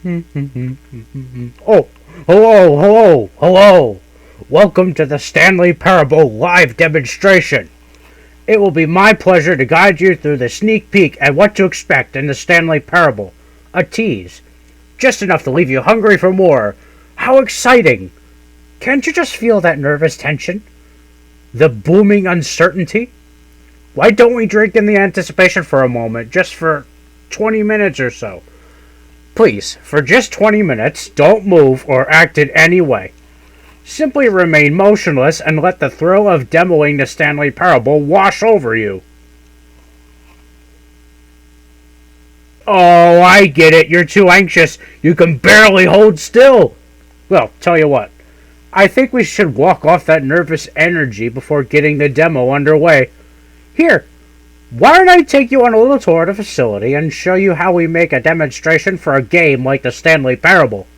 Oh, hello, hello, hello. Welcome to the Stanley Parable live demonstration. It will be my pleasure to guide you through the sneak peek at what to expect in the Stanley Parable. A tease. Just enough to leave you hungry for more. How exciting! Can't you just feel that nervous tension? The booming uncertainty? Why don't we drink in the anticipation for a moment, just for 20 minutes or so? Please, for just 20 minutes, don't move or act in any way. Simply remain motionless and let the thrill of demoing the Stanley Parable wash over you. Oh, I get it. You're too anxious. You can barely hold still. Well, tell you what. I think we should walk off that nervous energy before getting the demo underway. Here, why don't I take you on a little tour of the facility and show you how we make a demonstration for a game like the Stanley Parable.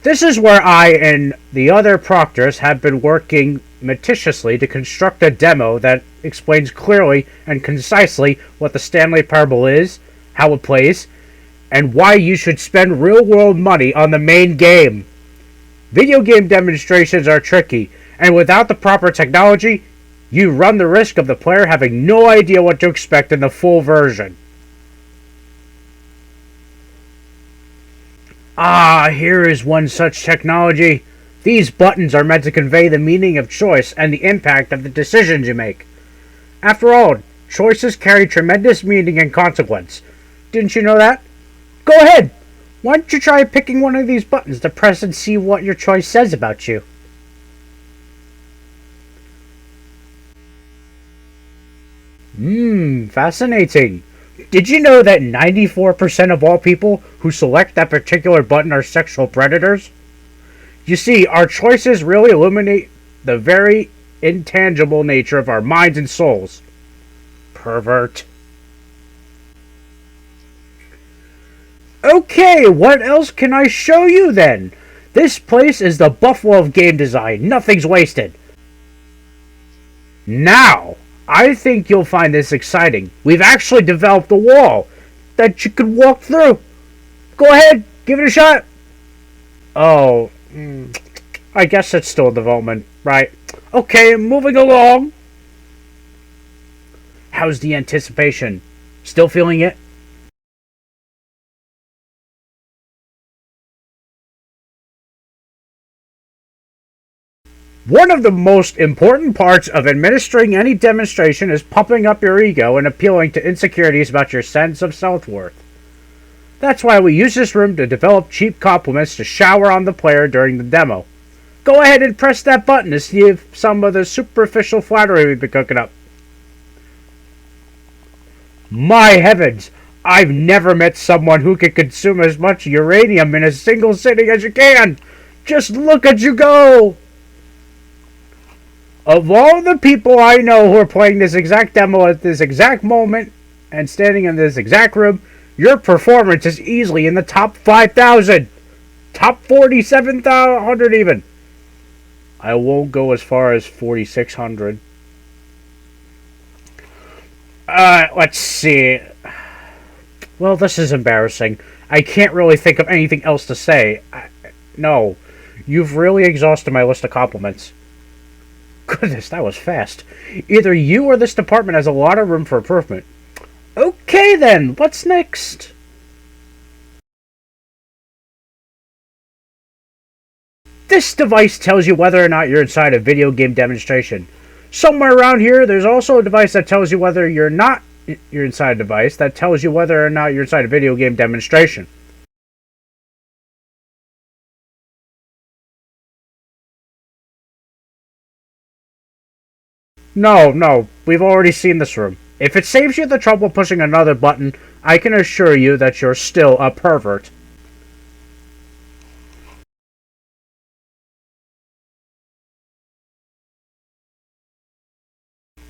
This is where I and the other proctors have been working meticulously to construct a demo that explains clearly and concisely what the Stanley Parable is, how it plays, and why you should spend real-world money on the main game. Video game demonstrations are tricky, and without the proper technology, you run the risk of the player having no idea what to expect in the full version. Ah, here is one such technology. These buttons are meant to convey the meaning of choice and the impact of the decisions you make. After all, choices carry tremendous meaning and consequence. Didn't you know that? Go ahead. Why don't you try picking one of these buttons to press and see what your choice says about you? Fascinating. Did you know that 94% of all people who select that particular button are sexual predators? You see, our choices really illuminate the very intangible nature of our minds and souls. Pervert. Okay, what else can I show you then? This place is the Buffalo of game design. Nothing's wasted. Now, I think you'll find this exciting. We've actually developed a wall that you could walk through. Go ahead, give it a shot. Oh, I guess it's still in development, right? Okay, moving along. How's the anticipation? Still feeling it? One of the most important parts of administering any demonstration is pumping up your ego and appealing to insecurities about your sense of self-worth. That's why we use this room to develop cheap compliments to shower on the player during the demo. Go ahead and press that button to see if some of the superficial flattery we've been cooking up. My heavens! I've never met someone who can consume as much uranium in a single sitting as you can! Just look at you go! Of all the people I know who are playing this exact demo at this exact moment and standing in this exact room, your performance is easily in the top 5,000. Top 47,000 even. I won't go as far as 4,600. Let's see. Well, this is embarrassing. I can't really think of anything else to say. No. You've really exhausted my list of compliments. Goodness, that was fast. Either you or this department has a lot of room for improvement. Okay then, what's next? This device tells you whether or not you're inside a video game demonstration. Somewhere around here, there's also a device that tells you whether you're inside a device that tells you whether or not you're inside a video game demonstration. No, we've already seen this room. If it saves you the trouble pushing another button, I can assure you that you're still a pervert.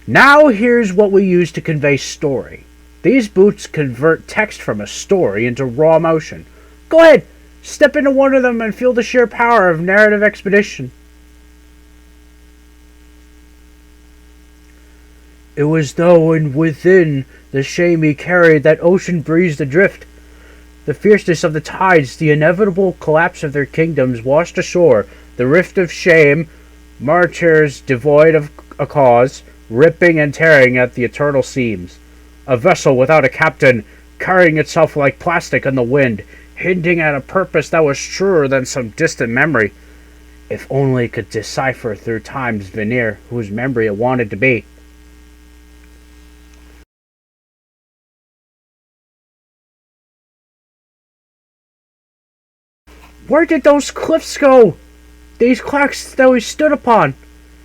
Now here's what we use to convey story. These boots convert text from a story into raw emotion. Go ahead, step into one of them and feel the sheer power of narrative expedition. It was though and within the shame he carried that ocean breezed adrift. The fierceness of the tides, the inevitable collapse of their kingdoms washed ashore, the rift of shame, martyrs devoid of a cause, ripping and tearing at the eternal seams. A vessel without a captain, carrying itself like plastic in the wind, hinting at a purpose that was truer than some distant memory. If only it could decipher through time's veneer whose memory it wanted to be. Where did those cliffs go? These cracks that we stood upon.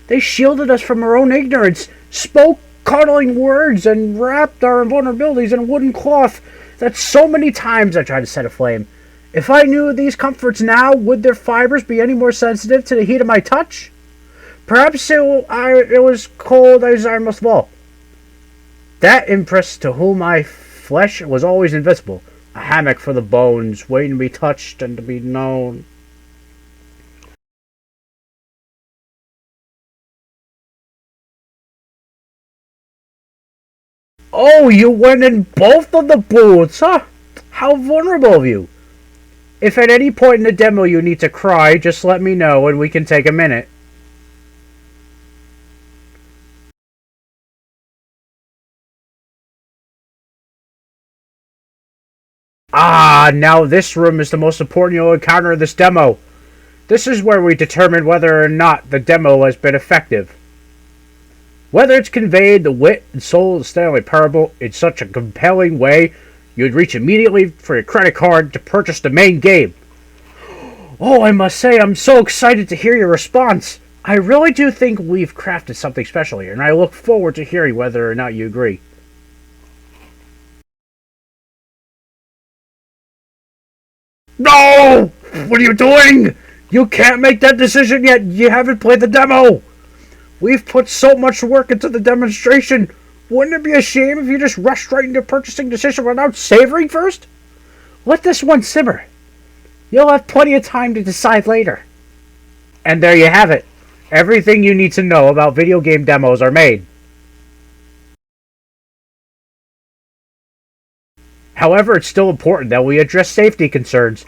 They shielded us from our own ignorance, spoke coddling words, and wrapped our vulnerabilities in a wooden cloth that so many times I tried to set aflame. If I knew these comforts now, would their fibers be any more sensitive to the heat of my touch? Perhaps it was cold I desired most of all. That impress to whom my flesh was always invisible. A hammock for the bones, waiting to be touched and to be known. Oh, you went in both of the booths, huh? How vulnerable of you. If at any point in the demo you need to cry, just let me know and we can take a minute. Ah, now this room is the most important you'll encounter in this demo. This is where we determine whether or not the demo has been effective. Whether it's conveyed the wit and soul of the Stanley Parable in such a compelling way, you'd reach immediately for your credit card to purchase the main game. Oh, I must say, I'm so excited to hear your response. I really do think we've crafted something special here, and I look forward to hearing whether or not you agree. No! What are you doing? You can't make that decision yet. You haven't played the demo. We've put so much work into the demonstration. Wouldn't it be a shame if you just rushed right into a purchasing decision without savoring first? Let this one simmer. You'll have plenty of time to decide later. And there you have it. Everything you need to know about video game demos are made. However, it's still important that we address safety concerns.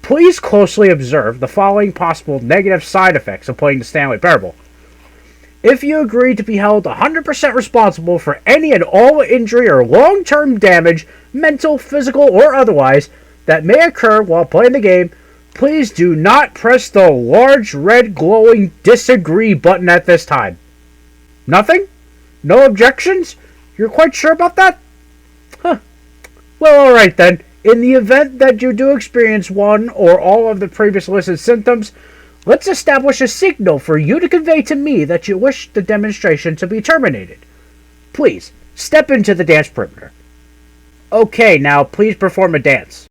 Please closely observe the following possible negative side effects of playing the Stanley Parable. If you agree to be held 100% responsible for any and all injury or long-term damage, mental, physical, or otherwise, that may occur while playing the game, please do not press the large red glowing disagree button at this time. Nothing? No objections? You're quite sure about that? Huh. Well, alright then. In the event that you do experience one or all of the previous listed symptoms, let's establish a signal for you to convey to me that you wish the demonstration to be terminated. Please, step into the dance perimeter. Okay, now please perform a dance.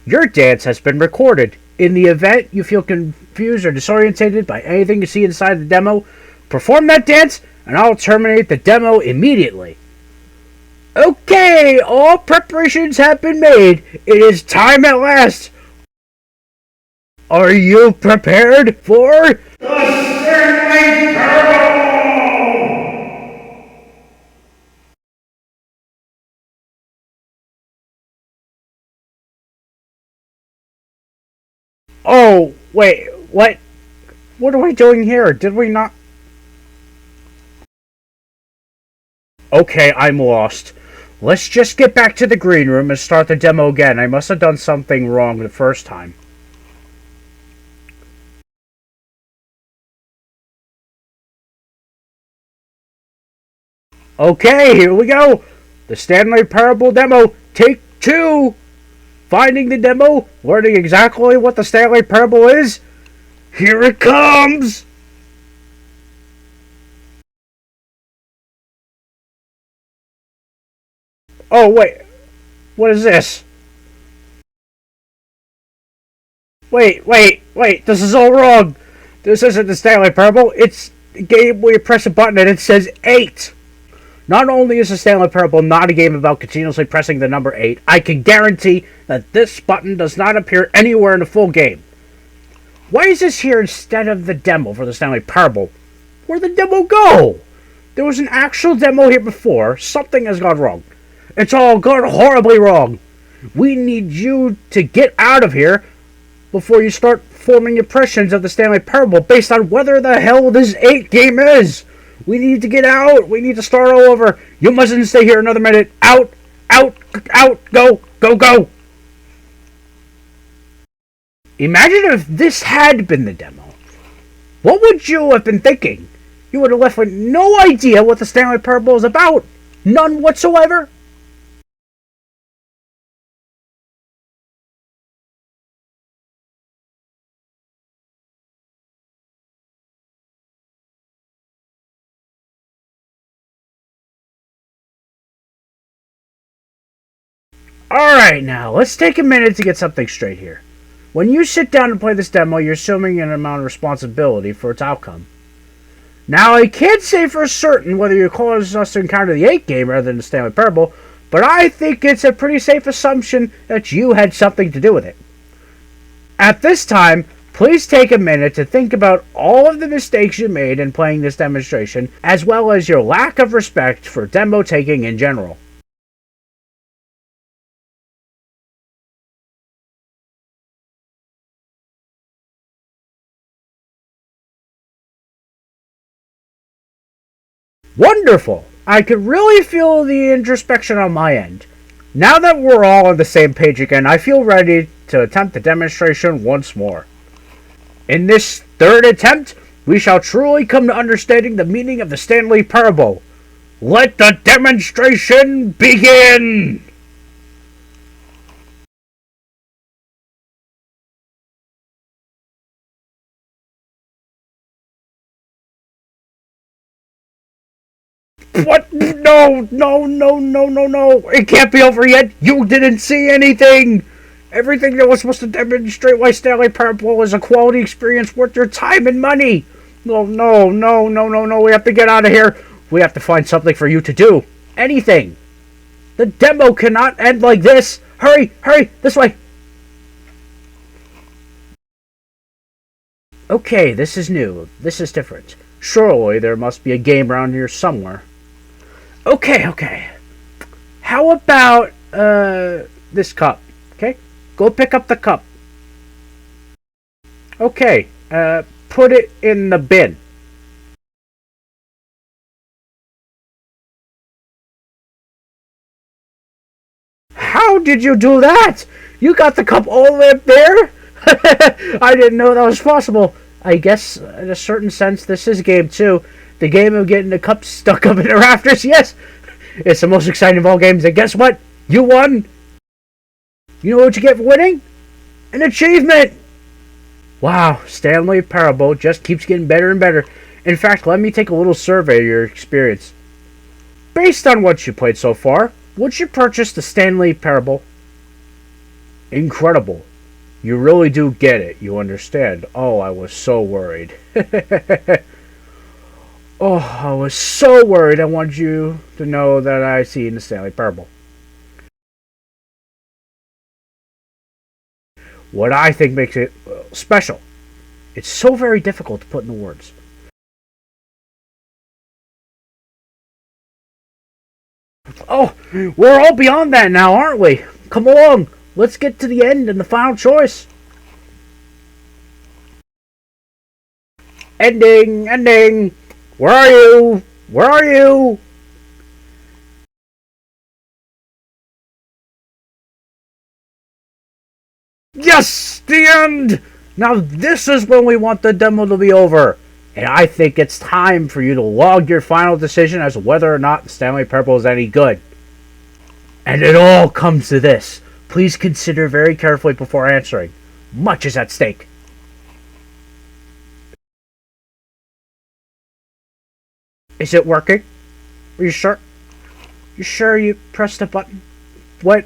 Your dance has been recorded. In the event you feel confused or disorientated by anything you see inside the demo, perform that dance and I'll terminate the demo immediately. Okay, all preparations have been made. It is time at last. Are you prepared for the Stanley Parable? Oh, wait, what? What are we doing here? Did we not? Okay, I'm lost. Let's just get back to the green room and start the demo again. I must have done something wrong the first time. Okay, here we go. The Stanley Parable demo, take 2. Finding the demo, learning exactly what the Stanley Parable is. Here it comes! Oh, wait. What is this? Wait. This is all wrong. This isn't the Stanley Parable. It's a game where you press a button and it says 8. Not only is the Stanley Parable not a game about continuously pressing the number 8, I can guarantee that this button does not appear anywhere in the full game. Why is this here instead of the demo for the Stanley Parable? Where'd the demo go? There was an actual demo here before. Something has gone wrong. It's all gone horribly wrong. We need you to get out of here before you start forming impressions of the Stanley Parable based on whether the hell this 8 game is. We need to get out. We need to start all over. You mustn't stay here another minute. Out, out, out, go, go, go. Imagine if this had been the demo. What would you have been thinking? You would have left with no idea what the Stanley Parable is about. None whatsoever. Alright, now, let's take a minute to get something straight here. When you sit down and play this demo, you're assuming an amount of responsibility for its outcome. Now, I can't say for certain whether you cause us to encounter the 8 game rather than the Stanley Parable, but I think it's a pretty safe assumption that you had something to do with it. At this time, please take a minute to think about all of the mistakes you made in playing this demonstration, as well as your lack of respect for demo taking in general. Wonderful! I could really feel the introspection on my end. Now that we're all on the same page again, I feel ready to attempt the demonstration once more. In this third attempt, we shall truly come to understanding the meaning of the Stanley Parable. Let the demonstration begin! What? No, no, no, no, no, no. It can't be over yet. You didn't see anything. Everything that was supposed to demonstrate why Stanley Parable is a quality experience worth your time and money. No, no, no, no, no, no. We have to get out of here. We have to find something for you to do. Anything. The demo cannot end like this. Hurry, hurry, this way. Okay, this is new. This is different. Surely there must be a game around here somewhere. Okay. How about, this cup? Okay? Go pick up the cup. Okay, put it in the bin. How did you do that? You got the cup all the way up there? I didn't know that was possible. I guess, in a certain sense, this is game 2. The game of getting the cup stuck up in the rafters, yes! It's the most exciting of all games, and guess what? You won! You know what you get for winning? An achievement! Wow, Stanley Parable just keeps getting better and better. In fact, let me take a little survey of your experience. Based on what you played so far, would you purchase the Stanley Parable? Incredible. You really do get it. You understand. Oh, I was so worried. Oh, I was so worried. I want you to know that I see in the Stanley Parable. What I think makes it special. It's so very difficult to put into words. Oh, we're all beyond that now, aren't we? Come along. Let's get to the end and the final choice. Ending. Where are you? Where are you? Yes! The end! Now this is when we want the demo to be over. And I think it's time for you to log your final decision as to whether or not the Stanley Parable is any good. And it all comes to this. Please consider very carefully before answering. Much is at stake. Is it working? Are you sure? You sure you pressed the button? What?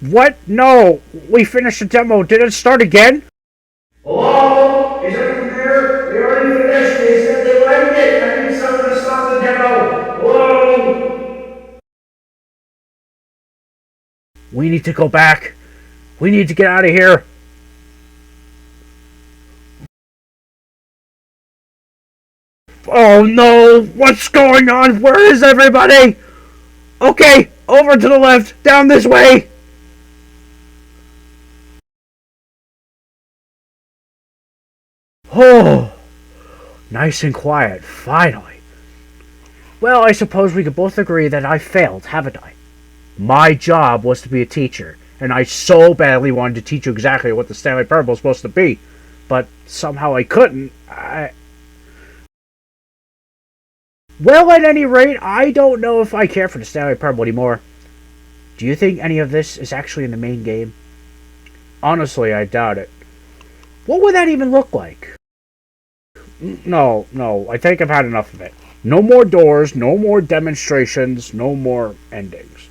What? No! We finished the demo. Did it start again? Hello? Is everyone there? They already finished. They said they liked it. I need someone to stop the demo. Hello? We need to go back. We need to get out of here. Oh, Oh no! What's going on? Where is everybody? Okay, over to the left, down this way! Oh, nice and quiet, finally. Well, I suppose we could both agree that I failed, haven't I? My job was to be a teacher, and I so badly wanted to teach you exactly what the Stanley Parable was supposed to be, but somehow I couldn't. Well, at any rate, I don't know if I care for the Stanley Parable anymore. Do you think any of this is actually in the main game? Honestly, I doubt it. What would that even look like? No, I think I've had enough of it. No more doors, no more demonstrations, no more endings.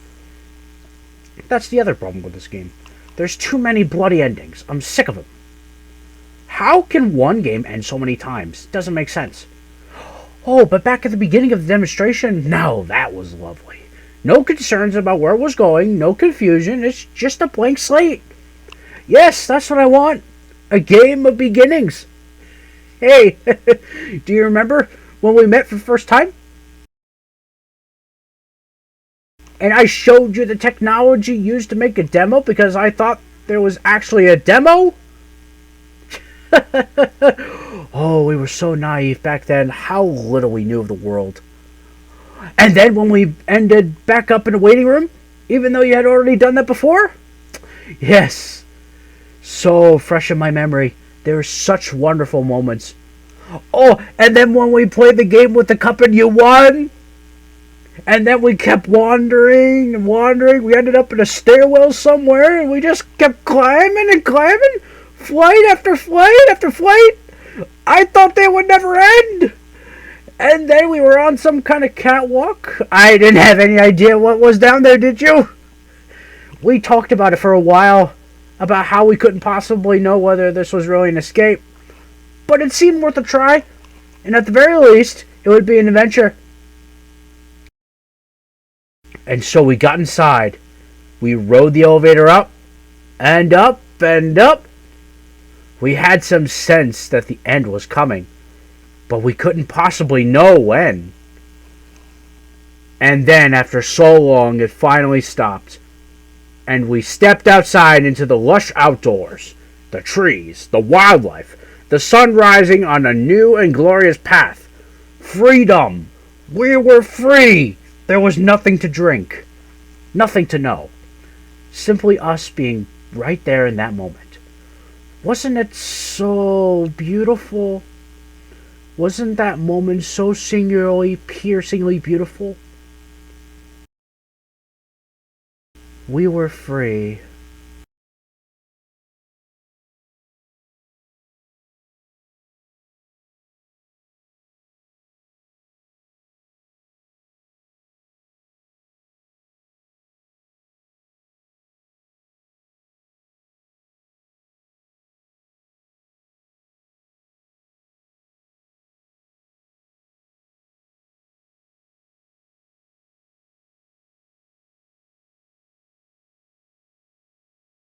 That's the other problem with this game. There's too many bloody endings. I'm sick of them. How can one game end so many times? It doesn't make sense. Oh, but back at the beginning of the demonstration, no, that was lovely. No concerns about where it was going, no confusion, it's just a blank slate. Yes, that's what I want. A game of beginnings. Hey, do you remember when we met for the first time? And I showed you the technology used to make a demo because I thought there was actually a demo? Oh, we were so naive back then. How little we knew of the world. And then when we ended back up in the waiting room, even though you had already done that before? Yes. So fresh in my memory. There were such wonderful moments. Oh, and then when we played the game with the cup and you won. And then we kept wandering and wandering. We ended up in a stairwell somewhere and we just kept climbing and climbing. Flight after flight after flight. I thought they would never end. And then we were on some kind of catwalk. I didn't have any idea what was down there, did you? We talked about it for a while. About how we couldn't possibly know whether this was really an escape. But it seemed worth a try. And at the very least, it would be an adventure. And so we got inside. We rode the elevator up. And up and up. We had some sense that the end was coming. But we couldn't possibly know when. And then, after so long, it finally stopped. And we stepped outside into the lush outdoors. The trees, the wildlife, the sun rising on a new and glorious path. Freedom! We were free! There was nothing to drink. Nothing to know. Simply us being right there in that moment. Wasn't it so beautiful? Wasn't that moment so singularly, piercingly beautiful? We were free.